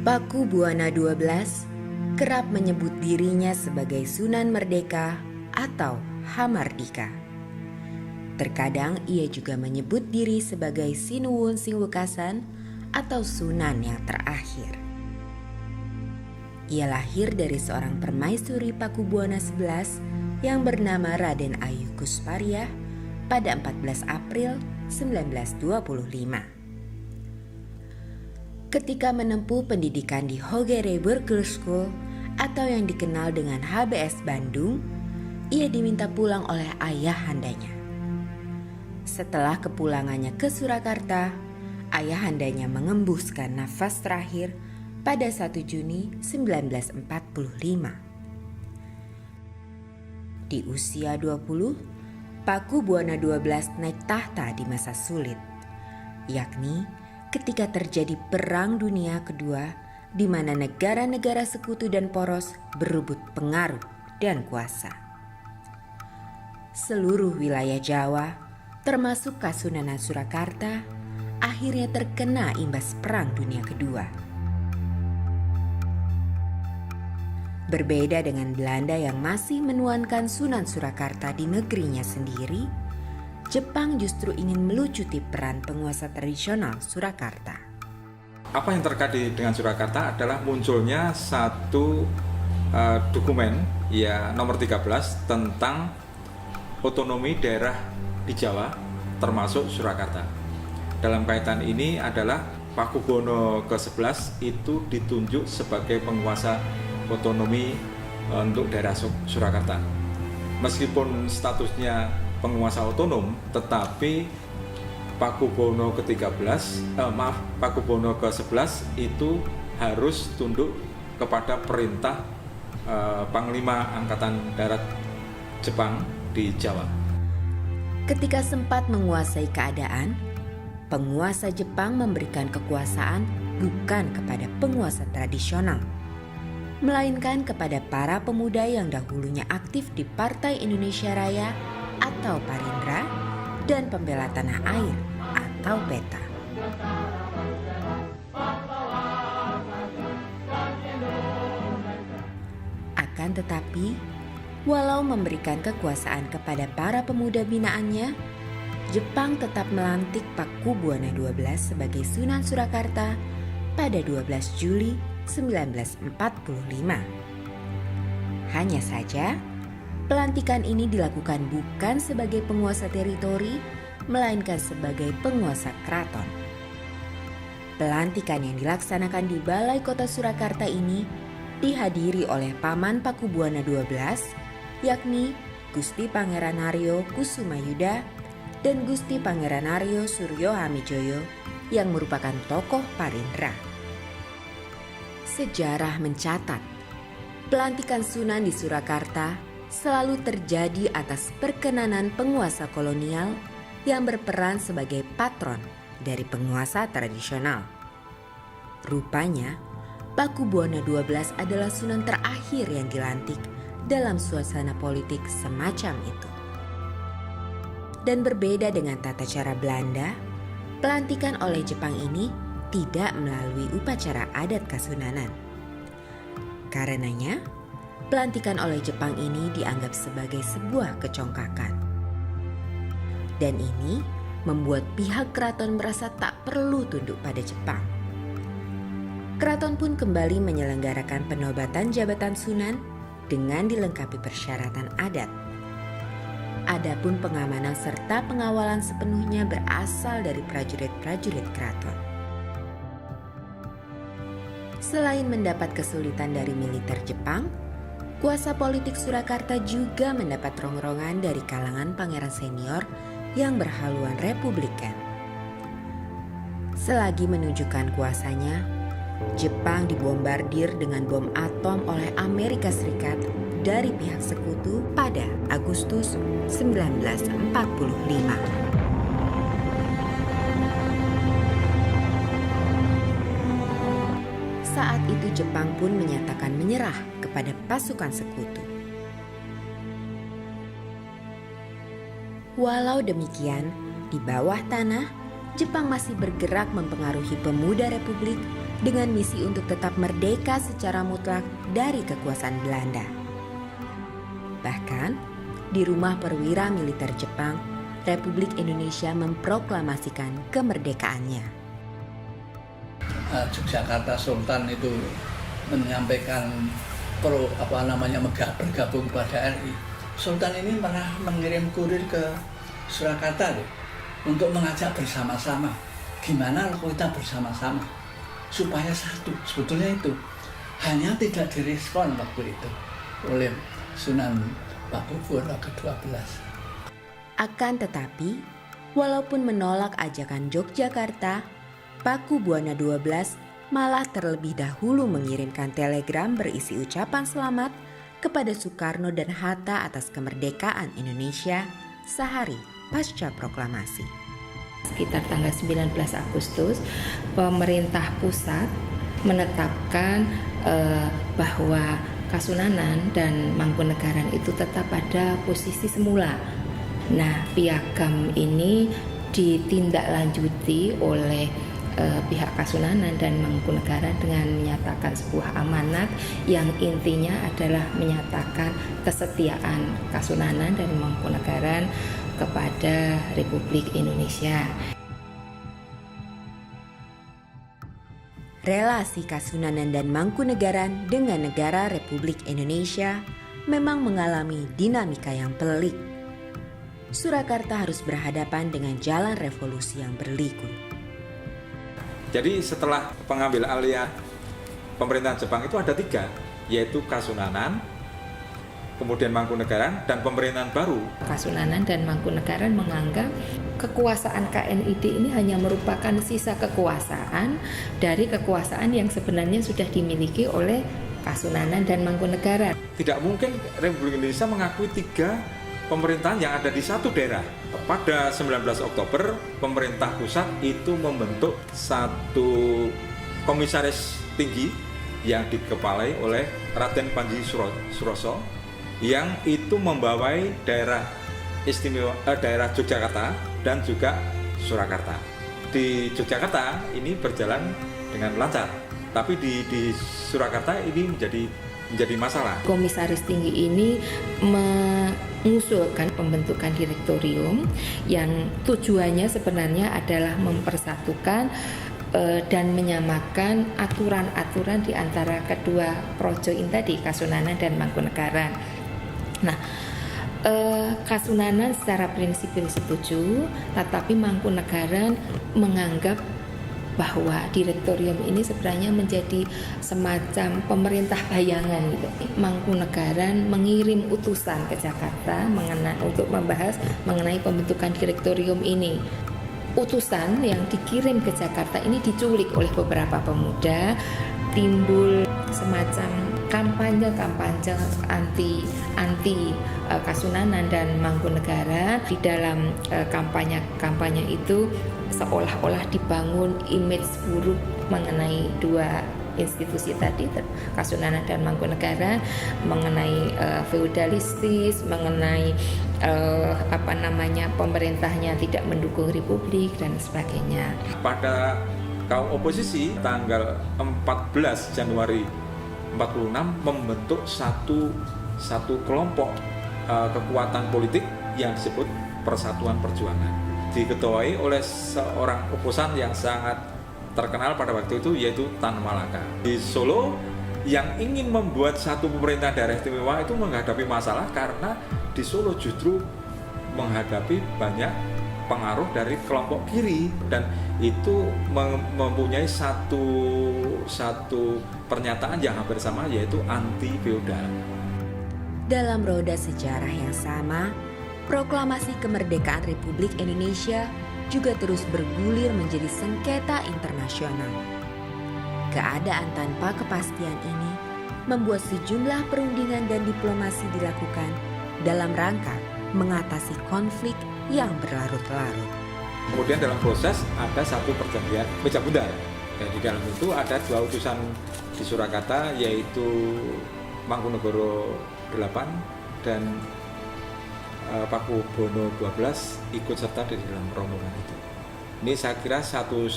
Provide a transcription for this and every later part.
Pakubuwana XII kerap menyebut dirinya sebagai Sunan Merdeka atau Hamardika. Terkadang ia juga menyebut diri sebagai Sinuwun Singwekasan atau Sunan yang terakhir. Ia lahir dari seorang permaisuri Pakubuwana XI yang bernama Raden Ayu Kuspariyah pada 14 April 1925. Ketika menempuh pendidikan di Hogere Burgerschool atau yang dikenal dengan HBS Bandung, ia diminta pulang oleh ayahandanya. Setelah kepulangannya ke Surakarta, ayahandanya mengembuskan nafas terakhir pada 1 Juni 1945. Di usia 20, Pakubuwana XII naik tahta di masa sulit, yakni ketika terjadi Perang Dunia Kedua di mana negara-negara sekutu dan poros berebut pengaruh dan kuasa. Seluruh wilayah Jawa, termasuk Kasunanan Surakarta, akhirnya terkena imbas Perang Dunia Kedua. Berbeda dengan Belanda yang masih menuankan Sunan Surakarta di negerinya sendiri, Jepang justru ingin melucuti peran penguasa tradisional Surakarta. Apa yang terkait dengan Surakarta adalah munculnya satu dokumen ya nomor 13 tentang otonomi daerah di Jawa termasuk Surakarta. Dalam kaitan ini adalah Pakubuwana ke-11 itu ditunjuk sebagai penguasa otonomi untuk daerah Surakarta. Meskipun statusnya penguasa otonom, tetapi Pakubuwana ke-11 itu harus tunduk kepada perintah Panglima Angkatan Darat Jepang di Jawa. Ketika sempat menguasai keadaan, penguasa Jepang memberikan kekuasaan bukan kepada penguasa tradisional, melainkan kepada para pemuda yang dahulunya aktif di Partai Indonesia Raya atau Parindra dan Pembela Tanah Air atau PETA. Akan tetapi, walau memberikan kekuasaan kepada para pemuda binaannya, Jepang tetap melantik Pakubuwana XII sebagai Sunan Surakarta pada 12 Juli 1945. Hanya saja, pelantikan ini dilakukan bukan sebagai penguasa teritori, melainkan sebagai penguasa keraton. Pelantikan yang dilaksanakan di Balai Kota Surakarta ini dihadiri oleh Paman Pakubuwana XII, yakni Gusti Pangeran Haryo Kusumayuda dan Gusti Pangeran Haryo Suryo Hamijoyo yang merupakan tokoh Parindra. Sejarah mencatat, pelantikan Sunan di Surakarta selalu terjadi atas perkenanan penguasa kolonial yang berperan sebagai patron dari penguasa tradisional. Rupanya, Pakubuwana XII adalah Sunan terakhir yang dilantik dalam suasana politik semacam itu. Dan berbeda dengan tata cara Belanda, pelantikan oleh Jepang ini tidak melalui upacara adat Kasunanan. Karenanya, pelantikan oleh Jepang ini dianggap sebagai sebuah kecongkakan. Dan ini membuat pihak keraton merasa tak perlu tunduk pada Jepang. Keraton pun kembali menyelenggarakan penobatan jabatan Sunan dengan dilengkapi persyaratan adat. Adapun pengamanan serta pengawalan sepenuhnya berasal dari prajurit-prajurit keraton. Selain mendapat kesulitan dari militer Jepang, kuasa politik Surakarta juga mendapat rongrongan dari kalangan pangeran senior yang berhaluan republikan. Selagi menunjukkan kuasanya, Jepang dibombardir dengan bom atom oleh Amerika Serikat dari pihak sekutu pada Agustus 1945. Saat itu Jepang pun menyatakan menyerah kepada pasukan sekutu. Walau demikian, di bawah tanah, Jepang masih bergerak mempengaruhi pemuda Republik dengan misi untuk tetap merdeka secara mutlak dari kekuasaan Belanda. Bahkan, di rumah perwira militer Jepang, Republik Indonesia memproklamasikan kemerdekaannya. Yogyakarta Sultan itu menyampaikan bergabung pada RI. Sultan ini pernah mengirim kurir ke Surakarta untuk mengajak bersama-sama. Gimana kalau kita bersama-sama supaya satu, sebetulnya itu hanya tidak direspon waktu itu oleh Sunan Pakubuwono ke-12. Akan tetapi, walaupun menolak ajakan Yogyakarta, Pakubuwono XII malah terlebih dahulu mengirimkan telegram berisi ucapan selamat kepada Soekarno dan Hatta atas kemerdekaan Indonesia sehari pasca proklamasi. Sekitar tanggal 19 Agustus, pemerintah pusat menetapkan bahwa Kasunanan dan Mangkunegaran itu tetap pada posisi semula. Nah, piagam ini ditindaklanjuti oleh pihak Kasunanan dan Mangkunegaran dengan menyatakan sebuah amanat yang intinya adalah menyatakan kesetiaan Kasunanan dan Mangkunegaran kepada Republik Indonesia. Relasi Kasunanan dan Mangkunegaran dengan negara Republik Indonesia memang mengalami dinamika yang pelik. Surakarta harus berhadapan dengan jalan revolusi yang berliku. Jadi setelah pengambil alih pemerintahan Jepang itu ada 3, yaitu Kasunanan, kemudian Mangkunegaran, dan pemerintahan baru. Kasunanan dan Mangkunegaran menganggap kekuasaan KNID ini hanya merupakan sisa kekuasaan dari kekuasaan yang sebenarnya sudah dimiliki oleh Kasunanan dan Mangkunegaran. Tidak mungkin Republik Indonesia mengakui 3 pemerintahan yang ada di satu daerah. Pada 19 Oktober, pemerintah pusat itu membentuk satu komisaris tinggi yang dikepalai oleh Raden Panji Suroso yang itu membawai daerah istimewa daerah Yogyakarta dan juga Surakarta. Di Yogyakarta ini berjalan dengan lancar, tapi di Surakarta ini menjadi masalah. Komisaris tinggi ini mengusulkan pembentukan direktorium yang tujuannya sebenarnya adalah mempersatukan dan menyamakan aturan-aturan di antara kedua projo ini tadi, Kasunanan dan Mangkunegaran. Nah, Kasunanan secara prinsipil setuju, tetapi Mangkunegaran menganggap bahwa direktorium ini sebenarnya menjadi semacam pemerintah bayangan gitu. Mangkunegaran mengirim utusan ke Jakarta untuk membahas mengenai pembentukan direktorium ini. Utusan yang dikirim ke Jakarta ini diculik oleh beberapa pemuda, timbul semacam kampanye anti Kasunanan dan Mangkunegaran. Di dalam kampanye itu seolah-olah dibangun image buruk mengenai dua institusi tadi, Kasunanan dan Mangkunegaran, mengenai feudalistis, mengenai pemerintahnya tidak mendukung republik dan sebagainya. Pada kaum oposisi tanggal 14 Januari 46 membentuk satu kelompok kekuatan politik yang disebut Persatuan Perjuangan, diketuai oleh seorang oposan yang sangat terkenal pada waktu itu, yaitu Tan Malaka. Di Solo yang ingin membuat satu pemerintahan daerah istimewa itu menghadapi masalah karena di Solo justru menghadapi banyak pengaruh dari kelompok kiri dan itu mempunyai satu pernyataan yang hampir sama, yaitu anti feodal. Dalam roda sejarah yang sama, proklamasi kemerdekaan Republik Indonesia juga terus bergulir menjadi sengketa internasional. Keadaan tanpa kepastian ini membuat sejumlah perundingan dan diplomasi dilakukan dalam rangka mengatasi konflik yang berlarut-larut. Kemudian dalam proses ada satu perjanjian meja bundar, dan di dalam itu ada 2 utusan di Surakarta, yaitu Mangkunegoro 8 dan Pakubuwono 12 ikut serta di dalam rombongan itu. Ini saya kira satu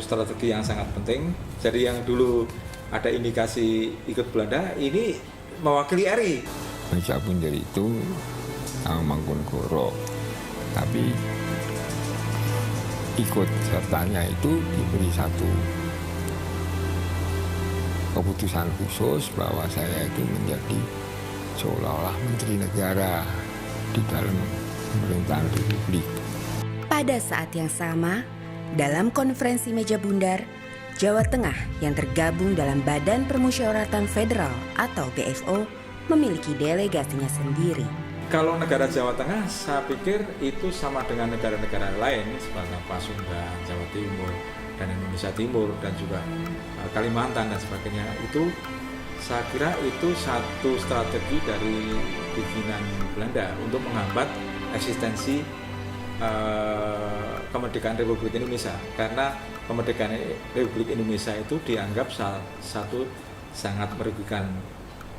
strategi yang sangat penting. Jadi yang dulu ada indikasi ikut Belanda, ini mewakili RI. Meja Bundar itu Mangkunegoro, tapi ikut sertanya itu diberi satu keputusan khusus bahwa saya itu menjadi seolah-olah menteri negara di dalam pemerintahan Republik. Pada saat yang sama, dalam konferensi Meja Bundar, Jawa Tengah yang tergabung dalam Badan Permusyawaratan Federal atau BFO memiliki delegasinya sendiri. Kalau negara Jawa Tengah, saya pikir itu sama dengan negara-negara lain seperti Pasundan, Jawa Timur, dan Indonesia Timur, dan juga Kalimantan dan sebagainya. Itu saya kira itu satu strategi dari bikinan Belanda untuk menghambat eksistensi kemerdekaan Republik Indonesia, karena kemerdekaan Republik Indonesia itu dianggap satu sangat merugikan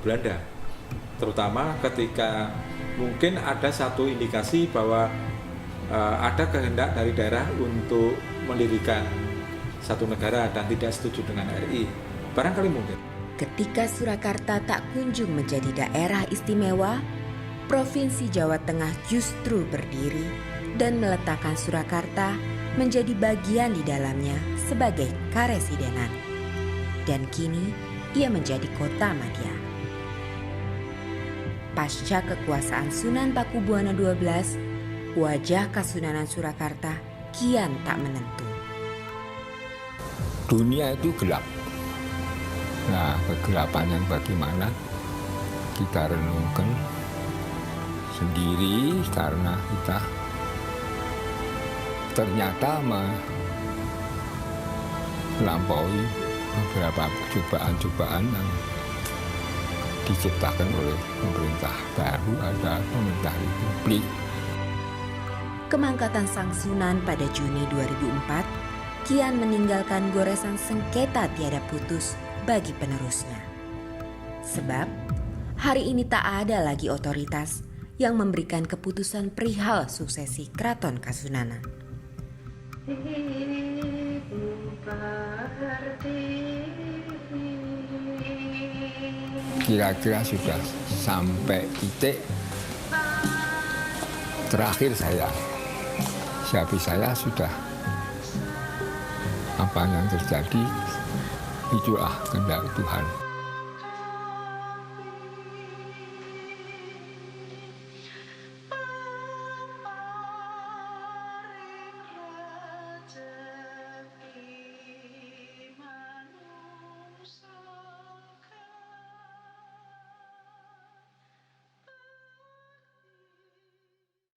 Belanda, terutama ketika mungkin ada satu indikasi bahwa ada kehendak dari daerah untuk mendirikan satu negara dan tidak setuju dengan RI, barangkali mungkin. Ketika Surakarta tak kunjung menjadi daerah istimewa, Provinsi Jawa Tengah justru berdiri dan meletakkan Surakarta menjadi bagian di dalamnya sebagai karesidenan. Dan kini ia menjadi kota madya. Pasca kekuasaan Sunan Pakubuwana XII, wajah Kasunanan Surakarta kian tak menentu. Dunia itu gelap. Nah, kegelapan yang bagaimana kita renungkan sendiri karena kita ternyata melampaui beberapa cobaan-cobaan yang diciptakan oleh pemerintah baru, ada pemerintah Republik. Kemangkatan Sang Sunan pada Juni 2004 kian meninggalkan goresan sengketa tiada putus bagi penerusnya. Sebab hari ini tak ada lagi otoritas yang memberikan keputusan perihal suksesi Keraton Kasunanan. Kira-kira sudah sampai titik terakhir saya. Habis saya sudah apa yang terjadi itulah kehendak Tuhan.